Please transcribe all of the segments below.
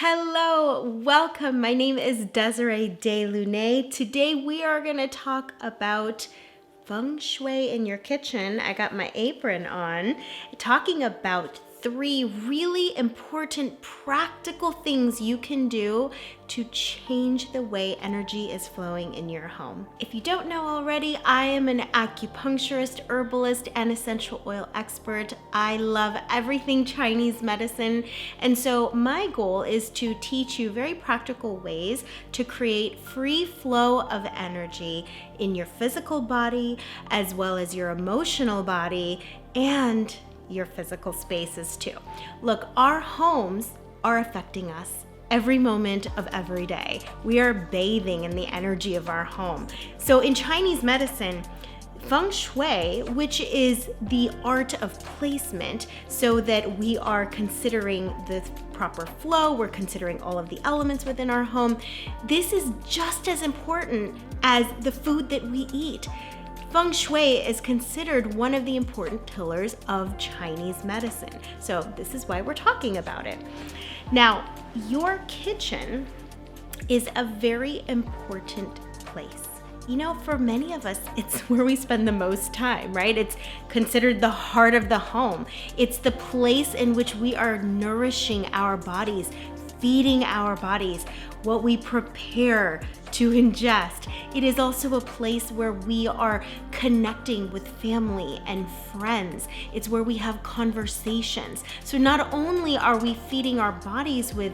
Hello, welcome. My name is Desiree DeLune. Today we are going to talk about Feng Shui in your kitchen. I got my apron on, talking about 3 really important practical things you can do to change the way energy is flowing in your home. If you don't know already, I am an acupuncturist, herbalist, and essential oil expert. I love everything Chinese medicine, and so my goal is to teach you very practical ways to create free flow of energy in your physical body, as well as your emotional body, and your physical spaces too. Look, our homes are affecting us every moment of every day. We are bathing in the energy of our home. So in Chinese medicine, Feng Shui, which is the art of placement, so that we are considering the proper flow, we're considering all of the elements within our home. This is just as important as the food that we eat. Feng Shui is considered one of the important pillars of Chinese medicine. So this is why we're talking about it. Now, your kitchen is a very important place. You know, for many of us, it's where we spend the most time, right? It's considered the heart of the home. It's the place in which we are nourishing our bodies, feeding our bodies, what we prepare to ingest. It is also a place where we are connecting with family and friends. It's where we have conversations. So not only are we feeding our bodies with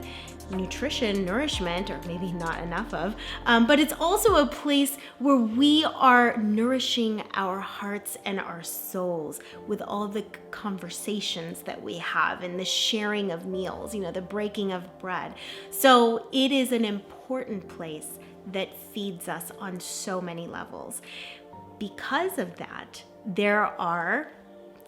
nutrition, nourishment, or maybe not enough of, but it's also a place where we are nourishing our hearts and our souls with all the conversations that we have and the sharing of meals, the breaking of bread. So it is an important place that feeds us on so many levels. Because of that, there are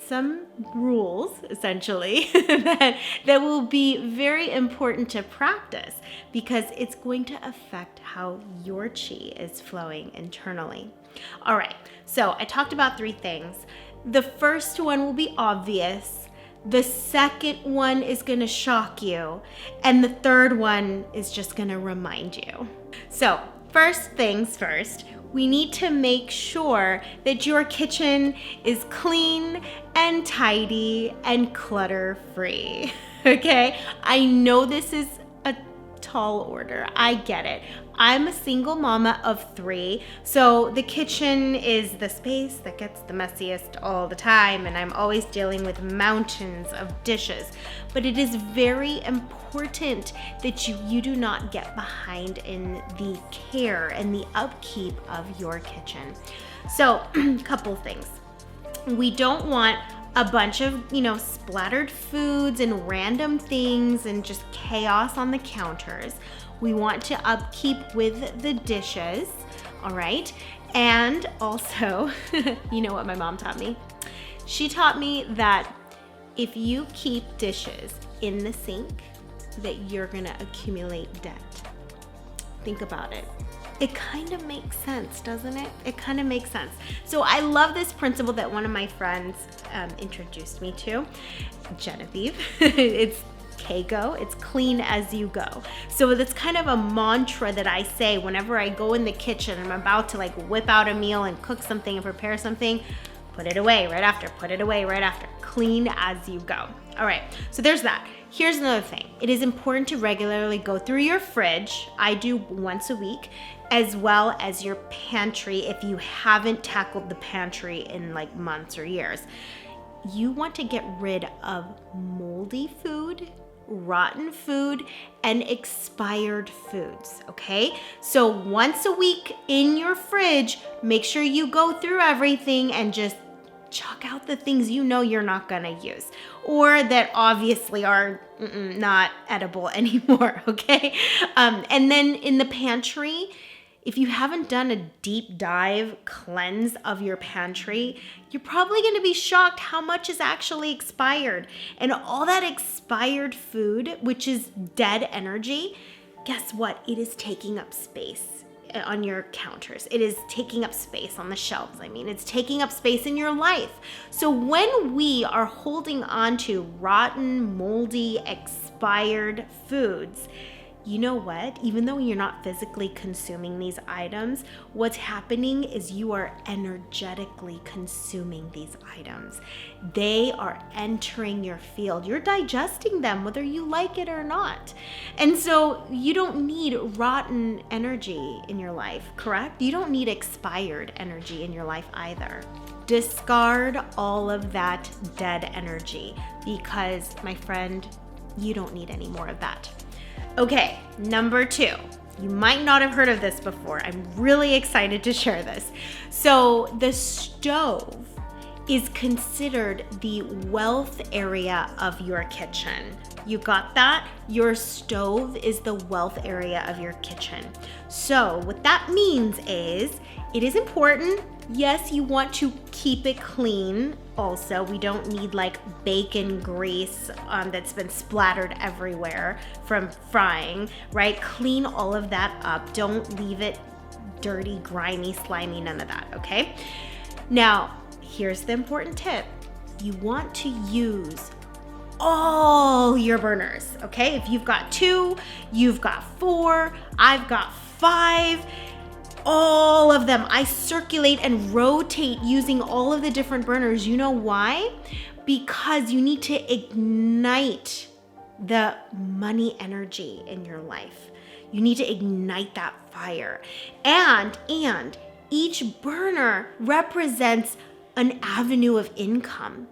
some rules, essentially, that will be very important to practice because it's going to affect how your chi is flowing internally. All right, so I talked about 3 things. The first one will be obvious. The second one is going to shock you. And the third one is just going to remind you. So, first things first, we need to make sure that your kitchen is clean and tidy and clutter-free, okay? I know this is a tall order. I get it. I'm a single mama of 3, so the kitchen is the space that gets the messiest all the time, and I'm always dealing with mountains of dishes. But it is very important that you do not get behind in the care and the upkeep of your kitchen. So, a couple things. We don't want a bunch of, splattered foods and random things and just chaos on the counters. We want to upkeep with the dishes, all right? And also, you know what my mom taught me? She taught me that if you keep dishes in the sink, that you're gonna accumulate debt. Think about it. It kind of makes sense, doesn't it? It kind of makes sense. So I love this principle that one of my friends introduced me to, Genevieve. It's KGO, it's clean as you go. So that's kind of a mantra that I say whenever I go in the kitchen and I'm about to whip out a meal and cook something and prepare something. Put it away right after, put it away right after. Clean as you go. All right, so there's that. Here's another thing. It is important to regularly go through your fridge. I do once a week, as well as your pantry if you haven't tackled the pantry in months or years. You want to get rid of moldy food, rotten food, and expired foods, okay? So once a week in your fridge, make sure you go through everything and just chalk out the things you're not gonna use or that obviously are not edible anymore, okay? And then in the pantry, if you haven't done a deep dive cleanse of your pantry, you're probably going to be shocked how much is actually expired. And all that expired food, which is dead energy, guess what? It is taking up space on your counters. It is taking up space on the shelves. It's taking up space in your life. So when we are holding on to rotten, moldy, expired expired foods. You know what? Even though you're not physically consuming these items, what's happening is you are energetically consuming these items. They are entering your field. You're digesting them, whether you like it or not. And so you don't need rotten energy in your life, correct? You don't need expired energy in your life either. Discard all of that dead energy because, my friend, you don't need any more of that. Okay, number 2. You might not have heard of this before. I'm really excited to share this. So the stove is considered the wealth area of your kitchen. You got that? Your stove is the wealth area of your kitchen. So what that means is it is important. Yes, you want to keep it clean. Also, we don't need like bacon grease that's been splattered everywhere from frying, right? Clean all of that up. Don't leave it dirty, grimy, slimy, none of that, okay? Now, here's the important tip. You want to use all your burners, okay? If you've got 2, you've got 4, I've got 5, all of them. I circulate and rotate using all of the different burners. You know why? Because you need to ignite the money energy in your life. You need to ignite that fire. And each burner represents an avenue of income.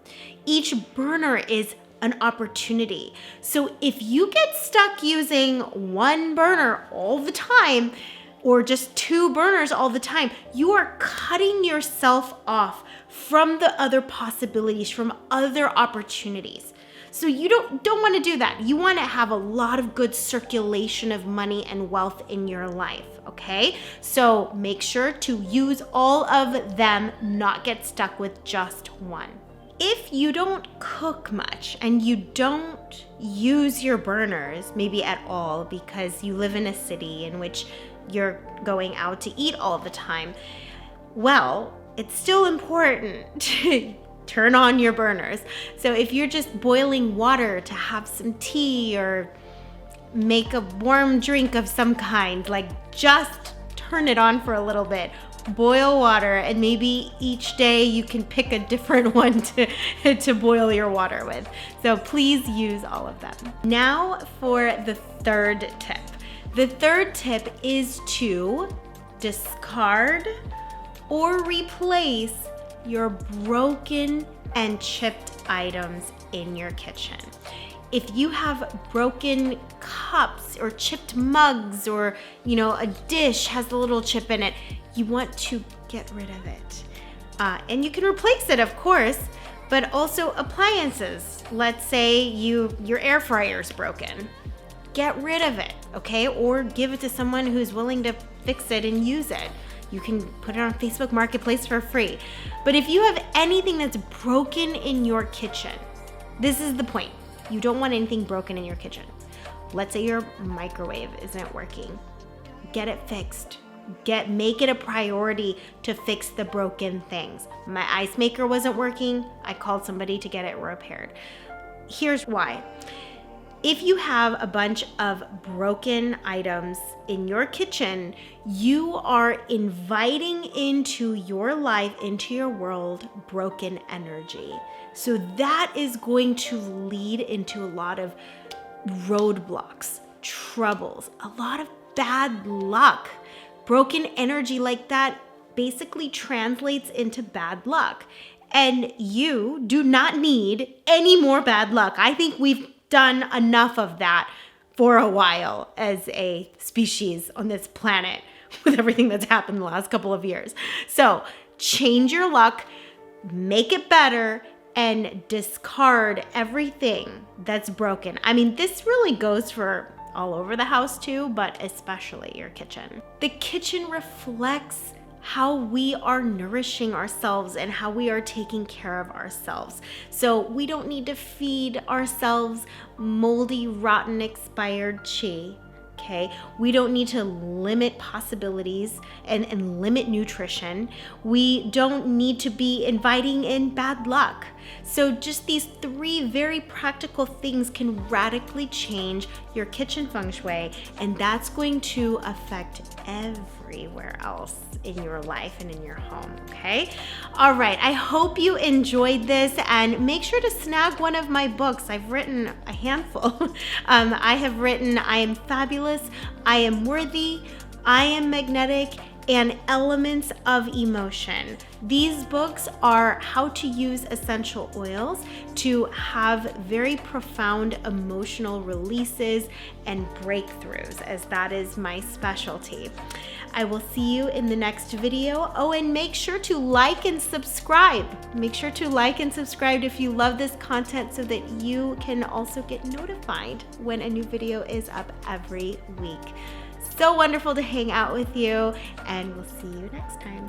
Each burner is an opportunity. So if you get stuck using one burner all the time, or just 2 burners all the time, you are cutting yourself off from the other possibilities, from other opportunities. So you don't want to do that. You want to have a lot of good circulation of money and wealth in your life, okay? So make sure to use all of them, not get stuck with just one. If you don't cook much and you don't use your burners, maybe at all, because you live in a city in which you're going out to eat all the time, well, it's still important to turn on your burners. So if you're just boiling water to have some tea or make a warm drink of some kind, like just turn it on for a little bit. Boil water, and maybe each day you can pick a different one to boil your water with. So please use all of them. Now for the 3rd tip. The 3rd tip is to discard or replace your broken and chipped items in your kitchen. If you have broken cups or chipped mugs, or a dish has a little chip in it, you want to get rid of it. And you can replace it, of course, but also appliances. Let's say your air fryer is broken. Get rid of it, okay? Or give it to someone who's willing to fix it and use it. You can put it on Facebook Marketplace for free. But if you have anything that's broken in your kitchen, this is the point. You don't want anything broken in your kitchen. Let's say your microwave isn't working. Get it fixed. Make it a priority to fix the broken things. My ice maker wasn't working. I called somebody to get it repaired. Here's why. If you have a bunch of broken items in your kitchen, you are inviting into your life, into your world, broken energy. So that is going to lead into a lot of roadblocks, troubles, a lot of bad luck. Broken energy like that basically translates into bad luck. And you do not need any more bad luck. I think we've done enough of that for a while as a species on this planet with everything that's happened the last couple of years. So change your luck, make it better, and discard everything that's broken. I mean, this really goes for all over the house too, but especially your kitchen. The kitchen reflects how we are nourishing ourselves and how we are taking care of ourselves. So we don't need to feed ourselves moldy, rotten, expired chi. Okay, we don't need to limit possibilities and limit nutrition. We don't need to be inviting in bad luck. So just these 3 very practical things can radically change your kitchen feng shui, and that's going to affect everywhere else in your life and in your home, okay? All right, I hope you enjoyed this, and make sure to snag one of my books. I've written a handful. I have written I Am Fabulous, I Am Worthy, I Am Magnetic, and Elements of Emotion. These books are how to use essential oils to have very profound emotional releases and breakthroughs, as that is my specialty. I will see you in the next video. Oh, and make sure to like and subscribe. Make sure to like and subscribe if you love this content so that you can also get notified when a new video is up every week. So wonderful to hang out with you, and we'll see you next time.